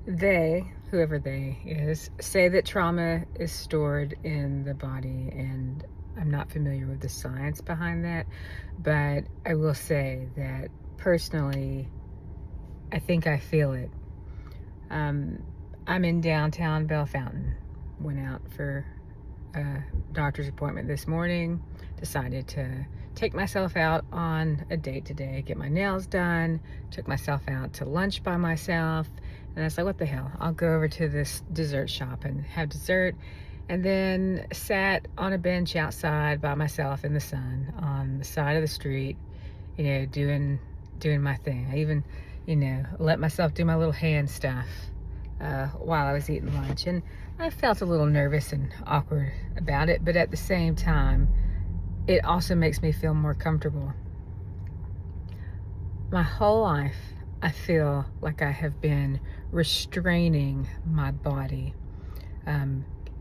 They, whoever they is, say that trauma is stored in the body, and I'm not familiar with the science behind that, but I will say that personally, I think I feel it. I'm in downtown Bellefontaine. Went out for a doctor's appointment this morning. Decided to take myself out on a date today, get my nails done. Took myself out to lunch by myself. And I was like, what the hell? I'll go over to this dessert shop and have dessert. And then sat on a bench outside by myself in the sun on the side of the street, doing my thing. I even, let myself do my little hand stuff while I was eating lunch. And I felt a little nervous and awkward about it, but at the same time, it also makes me feel more comfortable. My whole life, I feel like I have been restraining my body,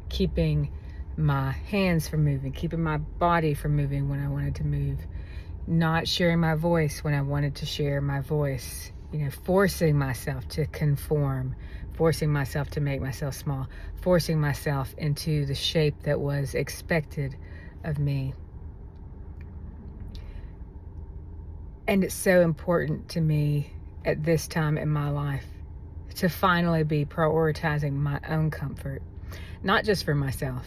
keeping my hands from moving, keeping my body from moving when I wanted to move, not sharing my voice when I wanted to share my voice, forcing myself to conform, forcing myself to make myself small, forcing myself into the shape that was expected of me. And it's so important to me at this time in my life to finally be prioritizing my own comfort, not just for myself,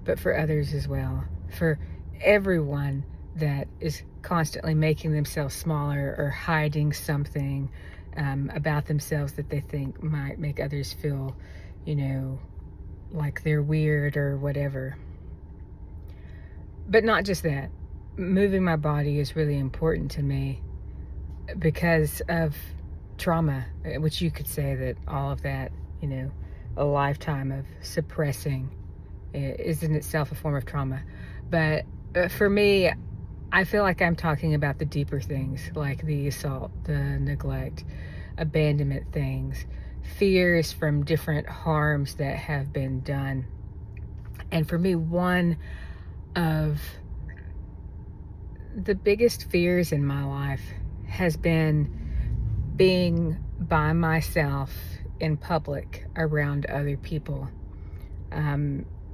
but for others as well, for everyone that is constantly making themselves smaller or hiding something about themselves that they think might make others feel, like they're weird or whatever. But not just that. Moving my body is really important to me because of trauma, which you could say that all of that, a lifetime of suppressing is in itself a form of trauma. But for me, I feel like I'm talking about the deeper things, like the assault, the neglect, abandonment things, fears from different harms that have been done. And for me, one of the biggest fears in my life has been being by myself in public around other people,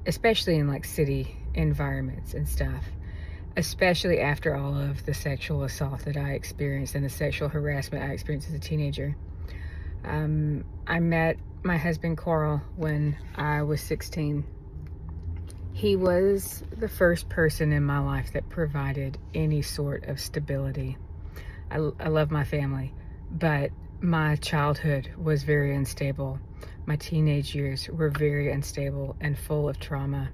especially in like city environments and stuff, especially after all of the sexual assault that I experienced and the sexual harassment I experienced as a teenager. I met my husband Carl when I was 16. He was the first person in my life that provided any sort of stability. I love my family, but my childhood was very unstable. My teenage years were very unstable and full of trauma.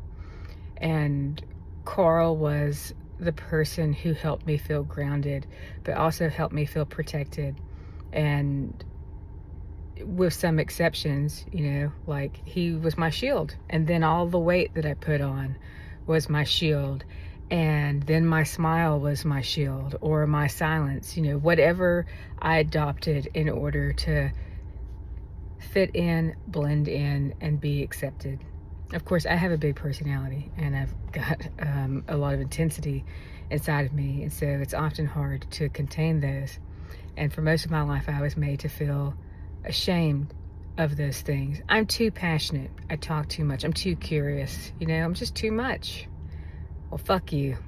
And Carl was the person who helped me feel grounded, but also helped me feel protected. And with some exceptions, like he was my shield. And then all the weight that I put on was my shield. And then my smile was my shield, or my silence, whatever I adopted in order to fit in, blend in, and be accepted. Of course, I have a big personality, and I've got a lot of intensity inside of me, and so it's often hard to contain those. And for most of my life, I was made to feel ashamed of those things. I'm too passionate. I talk too much. I'm too curious. I'm just too much. Well, fuck you.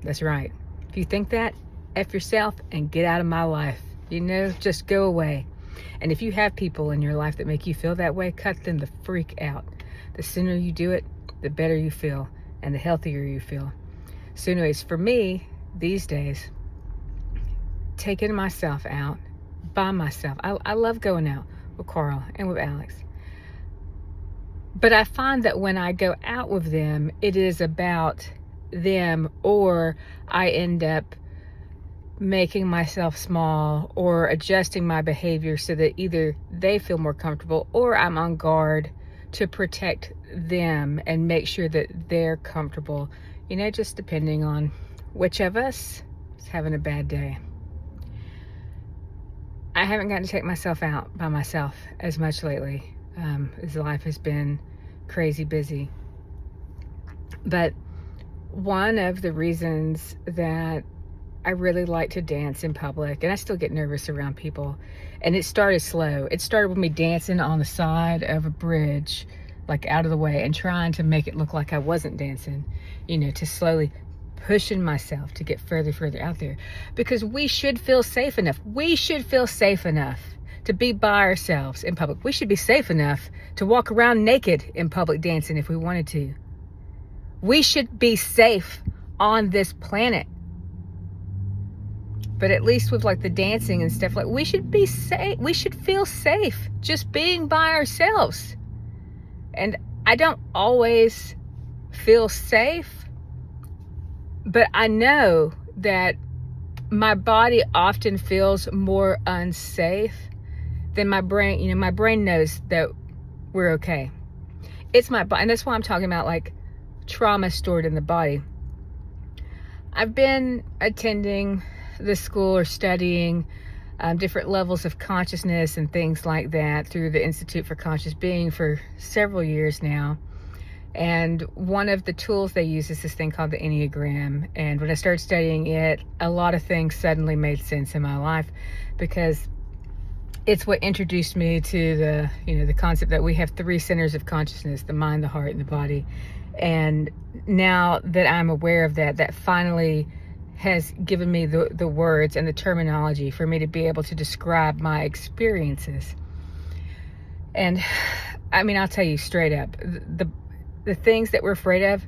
That's right. If you think that, F yourself and get out of my life. Just go away. And if you have people in your life that make you feel that way, cut them the freak out. The sooner you do it, the better you feel and the healthier you feel. So anyways, for me, these days, taking myself out by myself. I love going out with Carl and with Alex. But I find that when I go out with them, it is about them, or I end up making myself small or adjusting my behavior so that either they feel more comfortable or I'm on guard to protect them and make sure that they're comfortable, just depending on which of us is having a bad day. I haven't gotten to take myself out by myself as much lately, as life has been crazy busy. But one of the reasons that I really like to dance in public, and I still get nervous around people. And it started slow. It started with me dancing on the side of a bridge, like out of the way, and trying to make it look like I wasn't dancing, to slowly pushing myself to get further out there. Because we should feel safe enough. We should feel safe enough to be by ourselves in public. We should be safe enough to walk around naked in public dancing if we wanted to. We should be safe on this planet. But at least with like the dancing and stuff, like we should be safe. We should feel safe just being by ourselves. And I don't always feel safe, but I know that my body often feels more unsafe than my brain. My brain knows that we're okay. It's my body. And that's why I'm talking about like trauma stored in the body. I've been attending the school or studying different levels of consciousness and things like that through the Institute for Conscious Being for several years now. And one of the tools they use is this thing called the Enneagram. And when I started studying it, a lot of things suddenly made sense in my life, because it's what introduced me to the concept that we have 3 centers of consciousness: the mind, the heart, and the body. And now that I'm aware of that, that finally has given me the words and the terminology for me to be able to describe my experiences. And I mean, I'll tell you straight up, the things that we're afraid of,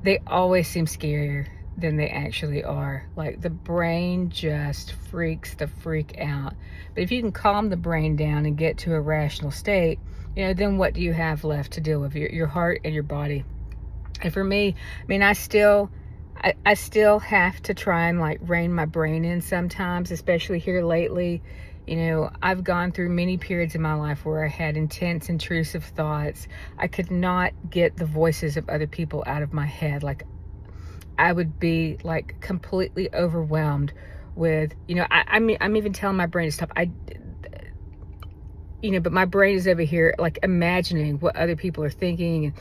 they always seem scarier than they actually are. Like the brain just freaks the freak out. But if you can calm the brain down and get to a rational state, then what do you have left to deal with? Your heart and your body. And for me, I mean, I still have to try and like rein my brain in sometimes, especially here lately. I've gone through many periods in my life where I had intense, intrusive thoughts. I could not get the voices of other people out of my head. Like I would be like completely overwhelmed with, I'm even telling my brain to stop. But my brain is over here like imagining what other people are thinking and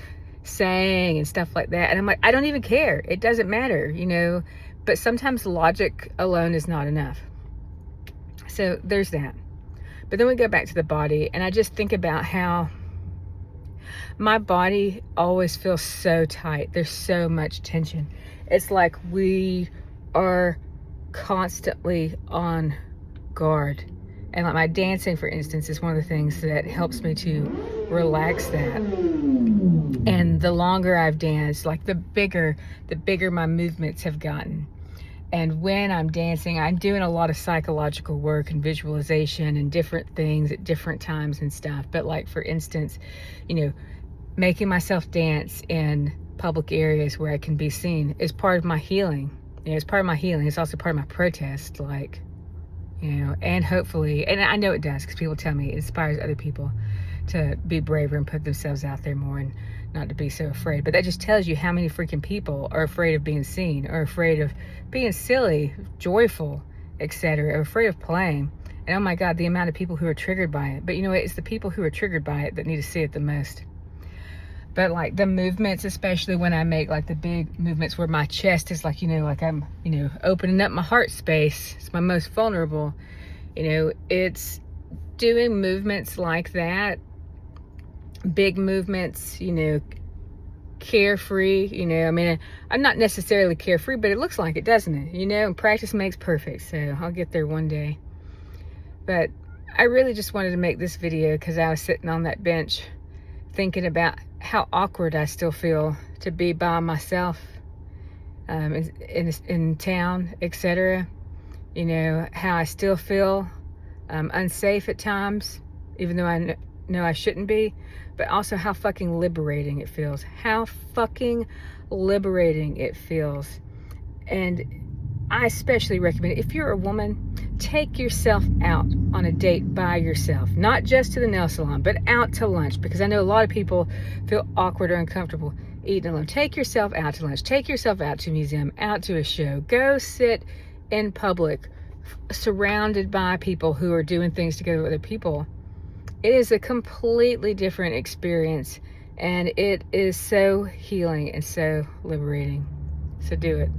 saying and stuff like that. And I'm like, I don't even care. It doesn't matter, but sometimes logic alone is not enough. So there's that. But then we go back to the body, and I just think about how my body always feels so tight. There's so much tension. It's like we are constantly on guard. And like my dancing, for instance, is one of the things that helps me to relax that. And the longer I've danced, like the bigger my movements have gotten. And when I'm dancing, I'm doing a lot of psychological work and visualization and different things at different times and stuff. But like, for instance, making myself dance in public areas where I can be seen is part of my healing. It's part of my healing. It's also part of my protest, like, and hopefully, and I know it does, because people tell me it inspires other people to be braver and put themselves out there more and not to be so afraid. But that just tells you how many freaking people are afraid of being seen, or afraid of being silly, joyful, etc., or afraid of playing. And oh my God, the amount of people who are triggered by it. But it's the people who are triggered by it that need to see it the most. But like the movements, especially when I make like the big movements where my chest is like, like I'm, opening up my heart space. It's my most vulnerable. It's doing movements like that, big movements, carefree, I mean, I'm not necessarily carefree, but it looks like it, doesn't it? And practice makes perfect. So I'll get there one day. But I really just wanted to make this video because I was sitting on that bench thinking about how awkward I still feel to be by myself in town, etc. How I still feel unsafe at times, even though I know I shouldn't be, but also how fucking liberating it feels. How fucking liberating it feels. And I especially recommend, if you're a woman, take yourself out on a date by yourself. Not just to the nail salon, but out to lunch. Because I know a lot of people feel awkward or uncomfortable eating alone. Take yourself out to lunch. Take yourself out to a museum, out to a show. Go sit in public, surrounded by people who are doing things together with other people. It is a completely different experience. And it is so healing and so liberating. So do it.